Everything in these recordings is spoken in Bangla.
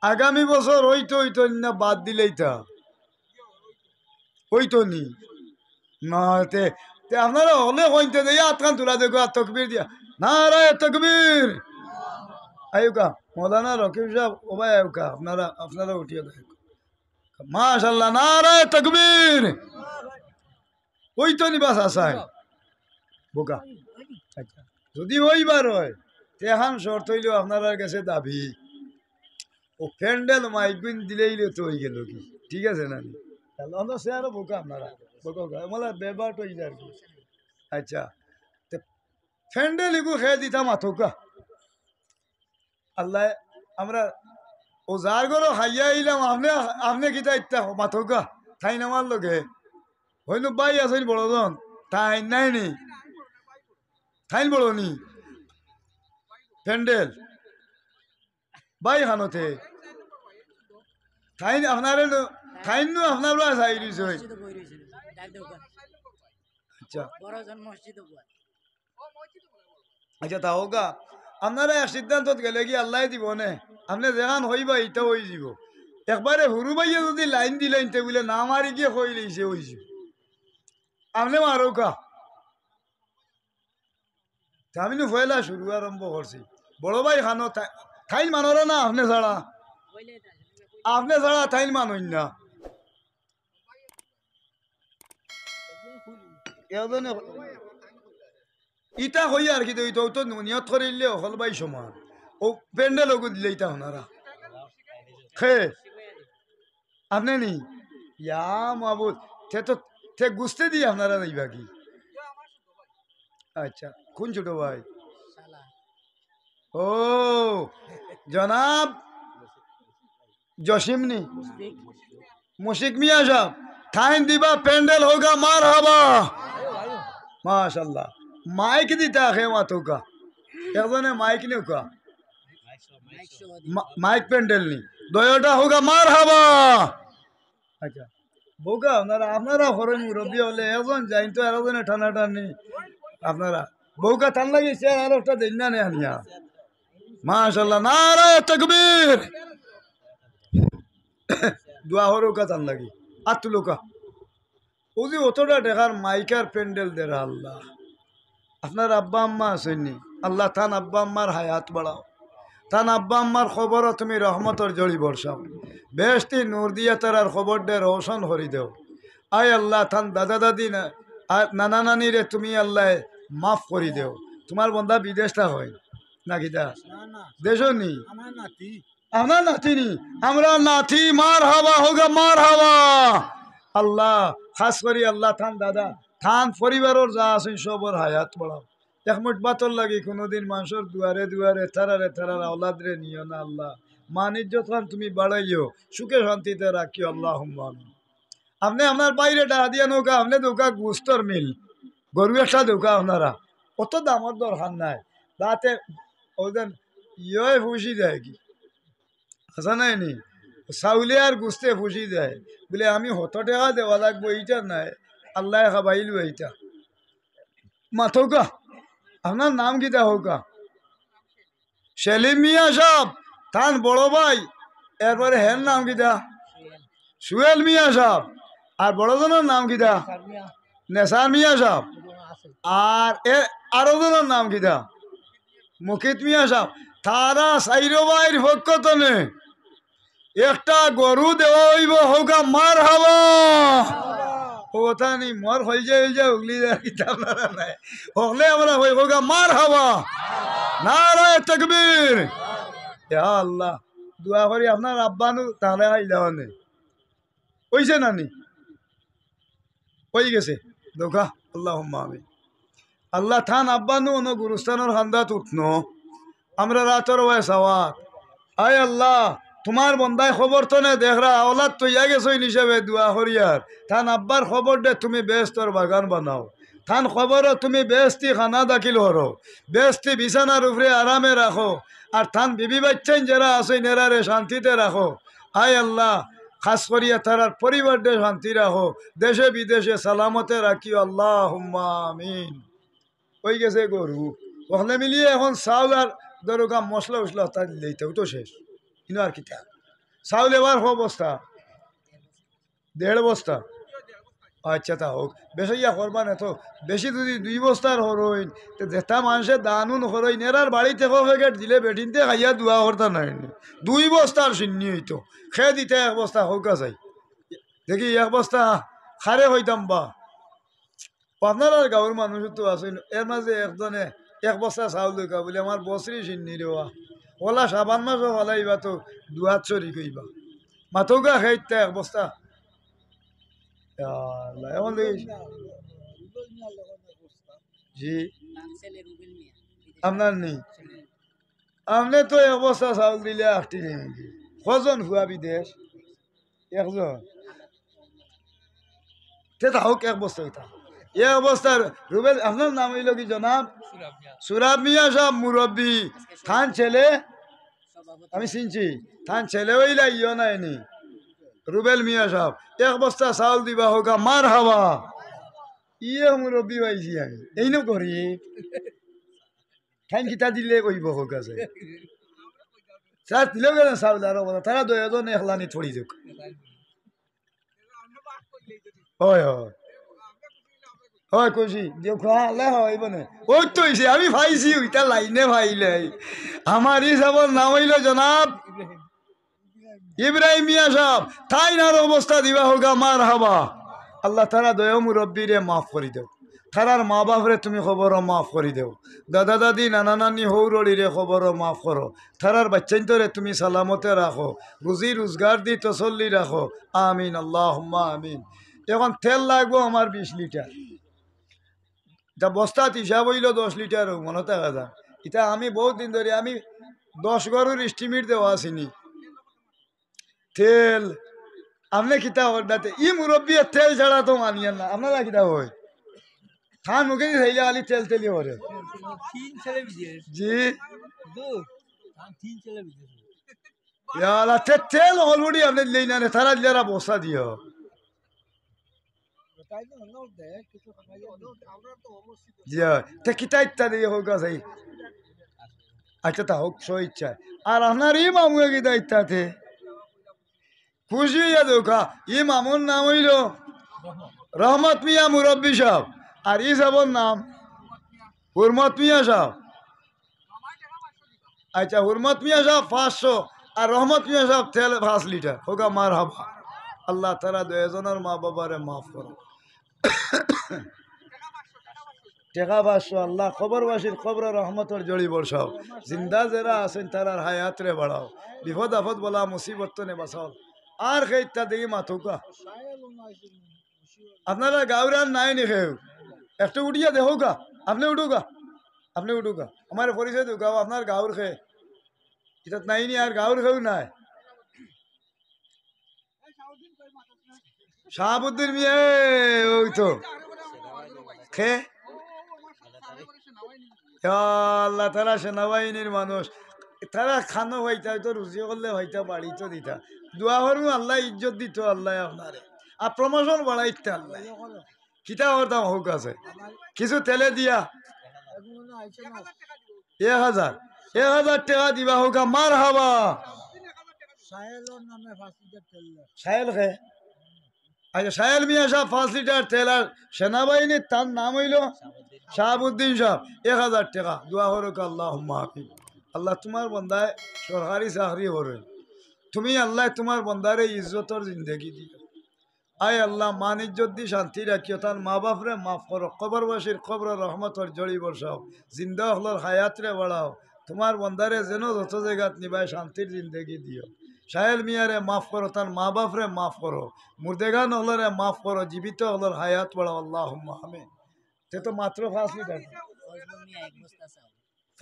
আগামী বছর হইতো না বাদ দিলেই তা হইতো নি না আপনারা হলে হইতে দেয় আতখান তুলা দেখো আর তকবির দিয়া না রে তকবির আয়ুকা মৌলানা রকিব সাহেব ও ভাই আয়ুকা আপনারা উঠিয়ে দেখ মাশাল্লাহ না রে তকবির হইতো নি বাস আসায় বোকা আচ্ছা যদি হইবার হয় তেহান শর্ত হইলেও আপনার কাছে দাবি ও প্যান্ডেল মাইকুইন দিলেই তো হয়ে গেল কি ঠিক আছে না সে আরো বোকা আপনারা বোকা মানে ব্যবহারটা হয়ে যায় আর কি আচ্ছা তো প্যান্ডেল এগু খেয়ে দিতাম আথকা আল্লাহ আমরা ও যার গরো খাইয়া আইলাম আপনি কিতা ইত্যা মাথকা ঠাই নামার লোকে হইল বাই আসেন বড়জন ঠাই নাই নি ঠাইন বড় নি প্যান্ডেল বাই খানতে ঠাইন আপনার ঠাইন নো আপনার চাই দিছে আচ্ছা আচ্ছা তা হোক আপনারা এক সিদ্ধান্ত গেলে কি আল্লাহ দিব নে আপনি যেখান হইবা ইটা হয়ে যাব একবারে হুরু ভাইয়া যদি লাইন দিলেন তে বলে না মারি গিয়ে হয়ে লইছে হয়েছে আপনি মারৌকা আমি পয়লা শুরু আরম্ভ করছি বড় ভাই খানো ঠাইন মানরা না আপনি ছাড়া ঠাইন মানই না ইটা হই আর কি তো নিয়ত করিলে অকল বাই সমান ও প্যান্ডেল ওগু দিলে ইটা হনারা খে আপনি নি ইয়া মাবুদ তে গুছতে দিয়ে আপনারা নেইবা কি আচ্ছা কোন ছোট ভাই ও জনাব জসিমনি মুশিক মিয়া সাহেব ঠাইন দিবা প্যান্ডেল হোগা মার হাবা মাশাল্লাহ মাইক দিতা হে মাতুকা এজনে মাইক নেউকা মাইক প্যান্ডেল নি দয়টা হোগা মার হাবা আচ্ছা বোকা আপনারা হরেন মুরব্বী হলে এজন যাইন তো এজনে ঠান্ডা টানি আপনারা বউকা টান লাগিয়েছে আর একটা দিন না নে আনিয়া মাশাল্লাহ নারে তাকবীর দোয়া হরৌকা টান লাগি আর তুলুকা ও যে অতটা দেখার মাইকার প্যান্ডেল দেরা আল্লাহ আপনার আব্বা আম্মা আসেননি আল্লাহ থান আব্বা আম্মার হায়াত বাড়াও থান আব্বা আম্মার খবরও তুমি রহমতর জড়ি বর্ষাও বেশটি নূর দিয়া তারার খবর দে রোশন হরি দেও আয় আল্লাহ থান দাদা দাদি নানা নানিরে তুমি আল্লাহ মাফ করি দেও তোমার বন্ধা বিদেশটা হয় নাকি দা দেশ নি আমার নাতি নি আমরা নাতি মার হাওয়া হোগা মার হাওয়া আল্লাহ খাস করি আল্লাহ থান দাদা থান পরিবারের যা আছে সবর হায়াত বাড়াও একমুট বাতর লাগি কোনোদিন মানুষের দুয়ারে দুয়ারে থারারা ওলাদ রে নিও না আল্লাহ মানিজ্য থান তুমি বাড়াইও সুখে শান্তিতে রাখিও আল্লাহ আপনি আপনার বাইরে ডাহা দিয়া নৌকা আপনি দৌকা গুস্তর মিল গরু একটা দৌকা আপনারা অত দামর দরকার নাই তাতে ওদের ইয়ে ফুসি দেয় কি আসা নাই নি চাউলে আর গুস্তে ফুসি দেয় বলে আমি 100 টাকা দেওয়া লাগবো এইটা নাই আল্লাহ খাবাইল এইটা মাথৌকা আপনার নাম কিতা হোকা সেলিম মিয়া সাহেব তান বড় ভাই এরপরে হের নাম কিতা সুয়েল মিয়া সাহেব আর বড়জনের নাম কিতা নেসার মিয়া সাহেব আর আরো জনের নাম কিতা মুকিত মিয়া সাহেব তারা সাইরো ভাইয়ের পক্ষ তনে একটা গরু দেওয়া হইব হোকা মার হাওয়া কথা নেই মর হয়ে যায় উগলি আপনারা নাই হলে আমরা হই হোকা মার হাওয়া নারায়ে তাকবীর ইয়া আল্লাহ দোয়া করি আপনার আব্বানু তাহলে আইলাওনে হইছে নানি হয়ে গেছে দোকা আল্লাহুম্মা আমিন আল্লাহ থান আব্বানু অন গুরুস্থানের খান্দাত উঠনো আমরা রাতর ওয়াই সাওয়াত আয় আল্লাহ তোমার বন্দায় খবর তো নে দেখরা ওলাদ তো ইয়া গেছই হিসাবে দোয়া করিয়ার থান আব্বার খবর দে তুমি বেস্তর বাগান বানাও থান খবর তুমি বেস্তি খানা দাখিল হরো বেস্তি বিছানার উপরে আরামে রাখো আর থান বিবি বাচ্চাইন যারা আছে নেরারে শান্তিতে রাখো আয় আল্লাহ খাস করিয়া তারার পরিবার দে শান্তি রাখো দেশে বিদেশে সালামতে রাখিও আল্লাহুম্মা আমিন হয়ে গেছে গরু ওখানে মিলিয়ে এখন চাউল আর দরকার মশলা উসলা তা দিলেই তো শেষ কিন্তু আর কিতা চাউল এবার বস্তা 1.5 বস্তা আচ্ছা তা হোক বেশি ইয়া করবা না তো বেশি যদি 2 বস্তার হরইন তো যেটা মানুষের দানুন হরইন এরার বাড়িতে প্যাকেট দিলে বেটিনতে খাইয়া দুয়া করতা নাই 2 বস্তার সিন্নি হইতো খেয়ে দিতে 1 বস্তা হোক যাই দেখি 1 বস্তা খারে হইতাম বা আপনার আর গাঁৱৰ মানুষ তো আছেন এর মাঝে একজনে 1 বস্তা চাউল দইকা বলে আমার বছরি সিন্নি রেওয়া ওলা সাবান মাছও হলাইবা তো 2 হাত চরি কইবা মাথৌকা খাইতে 1 বস্তা আল্লাহ এখন দেখি জি আপনার নেই আপনি তো 1 বস্তা চাউল দিলে আটটি নেই কজন ভুয়া বিদেশ একজন তে হোক 1 বস্তা হইতা এ অবস্থার রুবেল আপনার নাম হইল কি জনাব সুরাব মিয়া সাহেব মুরব্বী থান ছেলে আমি চিনছি থান ছেলে হইলা ইয় নাইনি রুবেল মিয়া সাহেব 1 বস্তা চাউল দিবা হোক মার হাওয়া ইয়ে মুরব্বী পাইছি আমি এই নো করি খাইন কিতা দিলে কইব হোক আছে চাষ দিলেও কেন চাউল আর তারা 2 জন একলানি থড়ি যোগ হয় হয় হয় কইছি যে খালে হয় বনে ওই তো হইছে আমি ভাইছি ওইটা লাইনে ভাইলে আমার হিসাবের নাম হইল জনাব ইব্রাহিম মিয়া সাহেব তাই নার অবস্থা দিবা হোক মার হাবা আল্লাহ তারা দয়া মুরব্বীরে মাফ করি দেও তারার মা বাপরে তুমি খবরও মাফ করি দেও দাদা দাদি নানা নানি হৌরড়িরে খবরও মাফ করো তারার বাচ্চাইন্তরে তুমি সালামতে রাখো রুজি রোজগার দি তসল্লি রাখো আমিন আল্লাহুম্মা আমিন এখন তেল লাগবো আমার 20 লিটার এটা বস্তা হিসাব হইল 10 লিটার মনে থাকা যায় এটা আমি বহুত দিন ধরে আমি 10 গরুর স্টিমিট দেওয়া আসিনি তেল আপনি কিতা করতে ই মুরব্বী তেল ছাড়া তো মানিয়েন না আপনারা কিতা হয় খান মুখে খাইলে খালি তেল তেলি করে জি তেল অলরেডি আপনি লেই না তারা দিলে বস্তা দিও জি তে কিতা ইত্যাদি হোক আছে আচ্ছা তা হোক সো ইচ্ছা আর আপনার ই মামুয়ে কিতা ইত্যাতে খুশি হইয়া দেখা ই মামুর নাম হইল রহমত মিয়া মুরব্বী সাহেব আর ই সাহেবর নাম হুরমত মিয়া সাহেব আচ্ছা হুরমত মিয়া সাহেব 500 আর রহমত মিয়া সাহেব তেল 5 লিটার হোক মার হাবা আল্লাহ তারা 2 জনের মা বাবারে মাফ করো টেকা 500 আল্লাহ খবরবাসীর খবর রহমতর জড়ি বর্ষাও জিন্দা যারা আছেন তারার হায়াতরে বাড়াও বিপদ আপদ বলা মুসিবত নে বাঁচাও আর খেইতা দেখি মাথুকা আপনারা গাঁওরান নাই নি খেউ একটু উঠিয়া দেখো গা আপনি উঠুকা আমার পরিচয় দেও গাও আপনার গাঁওর খে এটা নাই নি আর গাঁওর খেউ নাই শাহাবুদ্দিন মিয়া ওই তো খে আল্লাহ তারা সেনাবাহিনীর মানুষ তারা খানো হইতা হয়তো রুজি করলে হইতা বাড়ি তো দিতা দোয়া করবো আল্লাহ ইজ্জত দিত আল্লাহ আপনারে আর প্রমোশন বাড়াইতে আল্লাহ কিতা করতাম হোক আছে কিছু তেলে দিয়া 1000 টাকা দিবা হোক মার হাবা সাহেল খে আচ্ছা সাহেল মিয়া সাহেব 5 লিটার তেল আর সেনাবাহিনীর তার নাম হইল শাহাবুদ্দিন সাহেব 1000 টাকা দোয়া করুক আল্লাহুম্মা আমিন আল্লাহ তোমার বন্দায় সরকারি চাকরি করে তুমি আল্লাহ তোমার বন্দারে ইজ্জতর জিন্দগি দিও আয় আল্লাহ মান ইজ্জত দি শান্তি রাখিও তার মা বাপরে মাফ করো কবরবাসীর কবর রহমতর জড়ি বর্ষাও জিন্দা হলর হায়াতরে বাড়াও তোমার বন্দারে যেন যত জায়গাত নিবায় শান্তির জিন্দগি দিও সাহেল মিয়ারে মাফ করো তার মা বাপরে মাফ করো মুর্দেগান হলরে মাফ করো জীবিত হলর হায়াত বাড়াও আল্লাহুম্মা আমিন তে তো মাত্র 5 লিটার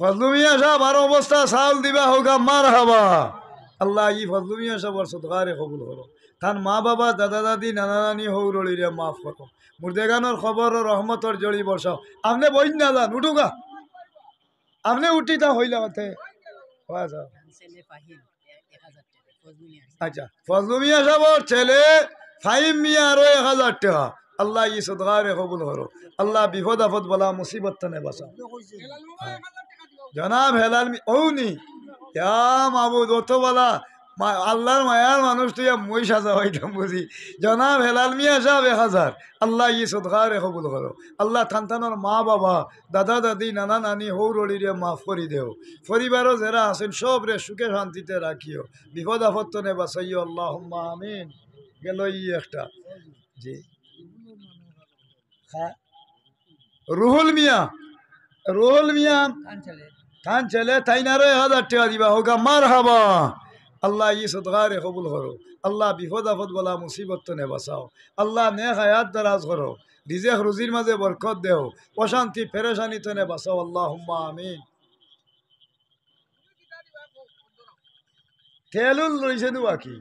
ফজলু মিয়া সাহেব আর অবস্থা চাউল দিবা হোক মার হাবা আল্লাহ ই ফজলু মিয়া সাহেবর সদকারে কবুল করো তার মা বাবা দাদা দাদি নানা নানি হৌরলিরে মাফ করো মুর্দেগানোর খবর ও রহমতর জড়ি বর্ষাও আপনি বই না যান উঠুকা আপনি উঠি তা হইলা মাথে আচ্ছা ফজলু মিয়া সাহেবর ছেলে ফাহিম মিয়া আরো 1000 টাকা আল্লাহ ই সদকারে কবুল করো আল্লাহ বিপদ আপদ বলা মুসিবত নে বাঁচাও জনাব হেলাল ঔনি মাহবুদ অত বলা আল্লাহর মায়ার মানুষ তুই মই সাজা হইতাম বুঝি জনাব হেলাল মিয়া সাহেব 1000 আল্লাহ ই সদকারে কবুল করো আল্লাহ থানথানোর মা বাবা দাদা দাদি নানা নানি হৌরড়িরে মাফ করি দেও পরিবারও যারা আছেন সব রে সুখে শান্তিতে রাখিও বিপদ আপদ নে বাঁচাইও আল্লাহুম্মা আমিন গেল ই একটা জি হ্যাঁ রুহুল মিয়া খান ছেলে তাই না 1000 টাকা দিবা হোক মার হাবা আল্লাহ ই সদকারে কবুল করো আল্লাহ বিপদ আপদ বলা মুসিবত তো নে বাঁচাও আল্লাহ নে হায়াত দারাজ করো রিজেক রুজির মাঝে বরকত দেও অশান্তি পেরেশানি তো নে বাঁচাও আল্লাহুম্মা আমিন তেলুল রইছে দু বাকি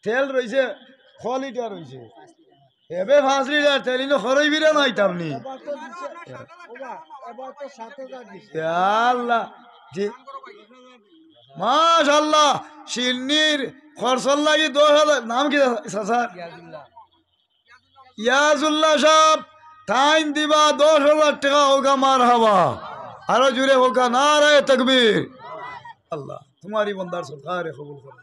তেল রইছে 6 লিটার রইছে এবে 5 লিটার তেল ইনো খরই বিরা নাই তামনি আল্লাহ জি মাশাআল্লাহ শিলনির খরচল লাগি 10000 নাম কি চাচা ইয়াজুল্লাহ সাহেব টাইম দিবা 10000 টাকা হোগা মার হাবা আরো জুড়ে হোগা নারে তাকবীর আল্লাহ তোমারি বন্দার সদকারে কবুল করো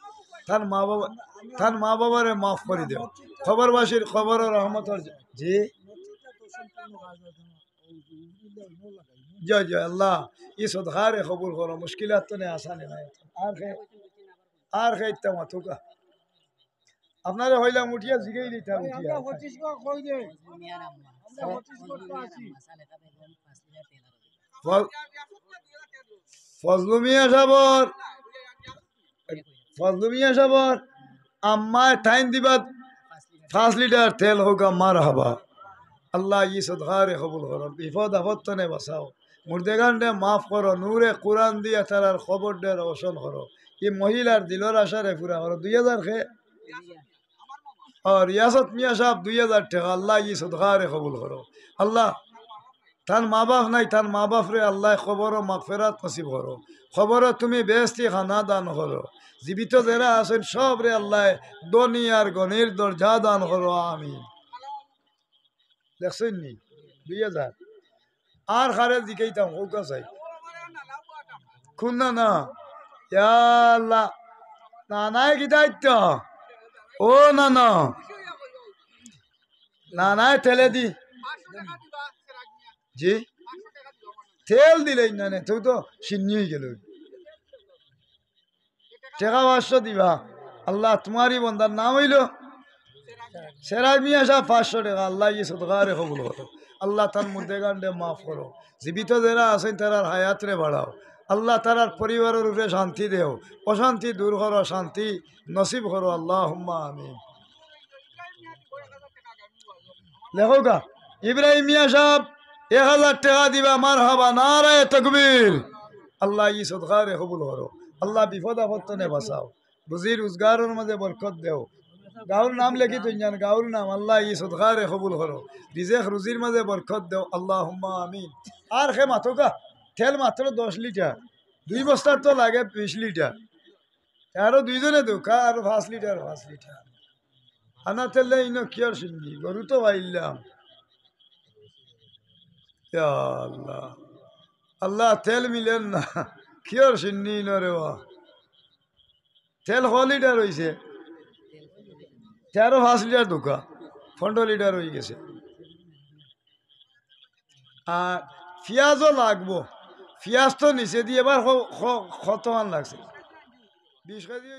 তার মা বাবারে মাফ করে দেও খবরবাসীর খবর ও রহমতর জি জয় জয় আল্লাহ ই সদকারে কবুল করো মুশকিলাত তো নে আসানি নাই আর খাইতে মাতুকা আপনারা হইলাম উঠিয়া জিগাই দিতে উঠিয়া ফজলু মিয়া সাবর আম্মায় টাইম দিবা 5 লিটার তেল হোগা মার হাবা আল্লাহ ই সদকারে কবুল করো বিপদ আপদ তো নে বাঁচাও মুর্দেগান্ডে মাফ করো নূরে কোরআন দিয়া তারার খবর দে রোশন করো ই মহিলার দিলর আশারে পুরা করো 2000 খে और रियासत मियाँ साहब 2000 টাকা আল্লাহ ই সদকারে কবুল করো আল্লাহ তার মা বাপ নাই তার মা বাপ রে আল্লাহ খবর ও মাগফিরাত নসিব করো খবর তুমি বেস্তি খানা দান করো জীবিত যারা আছেন সব রে আল্লাহ দুনিয়ার গনির দরজা দান করো আমিন দেখছেন নি 2000 আর খারে দিকেইতাম ওকা চাই খুন্না না ইয়া আল্লাহ না নাই কি দায়িত্ব ও না না না নাই তেলে দি জি তেল দিলেই না নে তুই তো সিন্নি হয়ে গেল টাকা 500 দিবা আল্লাহ তোমারই বন্দার নাম হইল সেরাই মিয়া সাহেব 500 টাকা আল্লাহ ই সদকারে কবুল করো আল্লাহ তার মধ্যে গান্ডে মাফ করো জীবিত যারা আছেন তারার হায়াত রে বাড়াও আল্লাহ তারার পরিবারের উপরে শান্তি দেও অশান্তি দূর করো শান্তি নসিব করো আল্লাহুম্মা আমিন লেখো গা ইব্রাহিম মিয়া সাহেব 1000 টাকা দিবা মারহাবা নারে তাকবীর আল্লাহ ই সদকারে কবুল করো আল্লাহ বিপদ আপদ তো নে বাঁচাও রুজি রোজগারের মাঝে বরকত দেও গাউর নাম লেখি তুই জান গাউর নাম আল্লাহ ই সদকারে কবুল করো রিজেক রুজির মাঝে বরকত দেও আল্লাহুম্মা আমিন আর খে মাথোকা তেল মাত্র 10 লিটার 2 বস্তার তো লাগে 20 লিটার আরো দুইজনে দোকা আর 5 লিটার আনা তেলে ইনো কিয়ার শুনবি গরু তো পাইলাম আল্লাহ আল্লাহ তেল মিলেন না কিয়ার শুননি রে তেল 6 লিটার হয়েছে 5 লিটার দোকা 15 লিটার হয়ে গেছে আর পেঁয়াজও লাগবো পেঁয়াজ তো নিচে দিয়ে এবার কত মান লাগছে 20 কেজি